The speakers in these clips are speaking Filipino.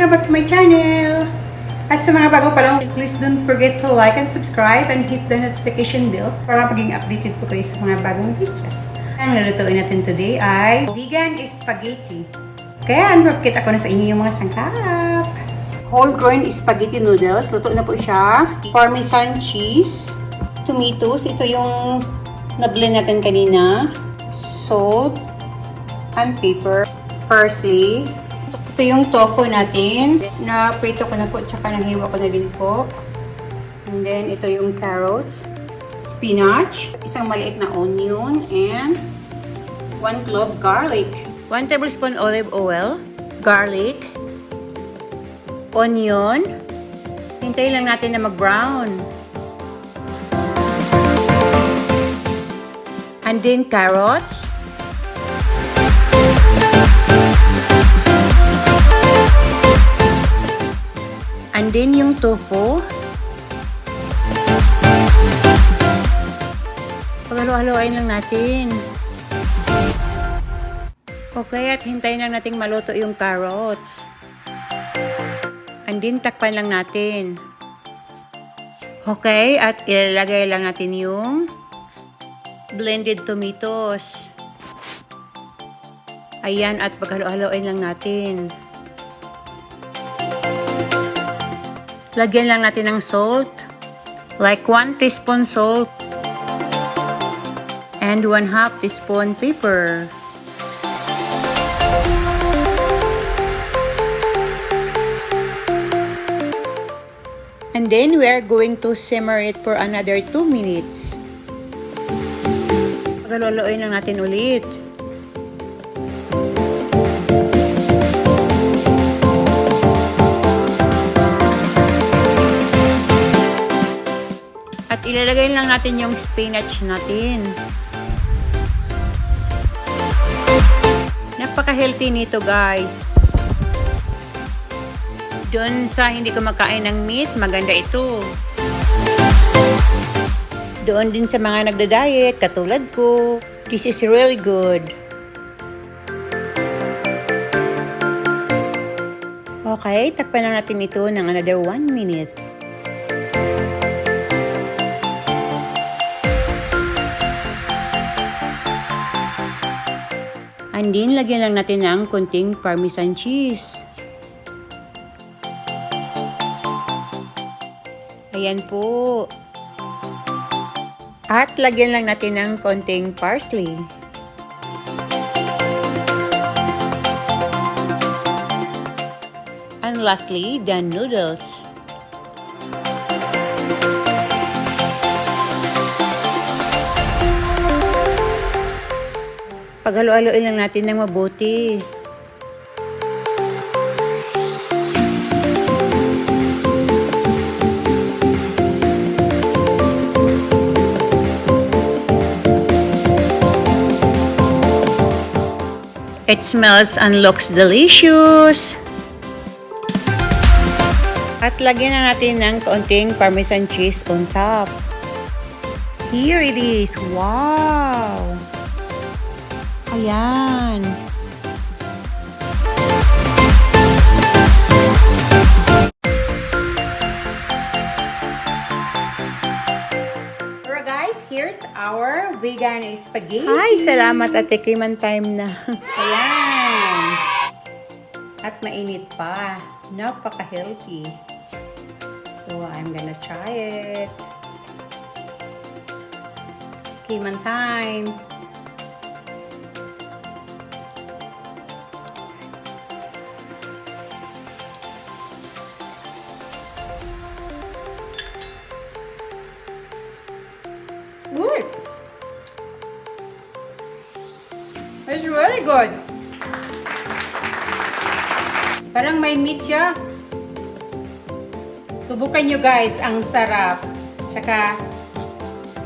Welcome back to my channel! At sa mga bago pa lang, please don't forget to like and subscribe and hit the notification bell para maging updated po kayo sa mga bagong videos. Ang lulutuin natin today ay vegan spaghetti. Kaya unpakit ako na sa inyo yung mga sangkap. Whole grain spaghetti noodles. Luto na po siya. Parmesan cheese. Tomatoes. Ito yung na-blend natin kanina. Salt. And pepper. Parsley. Ito yung tofu natin. Na-prito ko na po. Tsaka nahiwa ko na din po. And then, ito yung carrots. Spinach. Isang maliit na onion. And 1 clove garlic. 1 tablespoon olive oil. Garlic. Onion. Hintayin lang natin na mag-brown. And then carrots. And then yung tofu. Paghalo-haloin lang natin. Okay, at hintayin lang natin maluto yung carrots. And then takpan lang natin. Okay, at ilalagay lang natin yung blended tomatoes. Ayan, at paghalo-haloin lang natin. Lagyan lang natin ng salt. Like 1 teaspoon salt. And 1/2 teaspoon pepper. And then we are going to simmer it for another 2 minutes. Paghalo-haloin lang natin ulit. At ilalagay lang natin yung spinach natin. Napaka-healthy nito, guys. Doon sa hindi kumakain ng meat, maganda ito. Doon din sa mga nagda-diet, katulad ko, this is really good. Okay, takpan lang natin ito ng another 1 minute. And then, lagyan lang natin ng konting parmesan cheese. Ayan po. At lagyan lang natin ng konting parsley. And lastly, the noodles. Paghalo-haloin lang natin ng mabuti. It smells and looks delicious. At lagyan na natin ng kaunting parmesan cheese on top. Here it is. Wow! Ayan. Alright guys, here's our vegan spaghetti. Hi, salamat at tikiman time na. Ayan. At mainit pa. Napaka-healthy. So, I'm gonna try it. Tikiman time. Good. It's really good. Parang may meat siya. Subukan nyo guys, ang sarap. Tsaka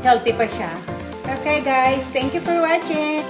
healthy pa siya. Okay guys, thank you for watching.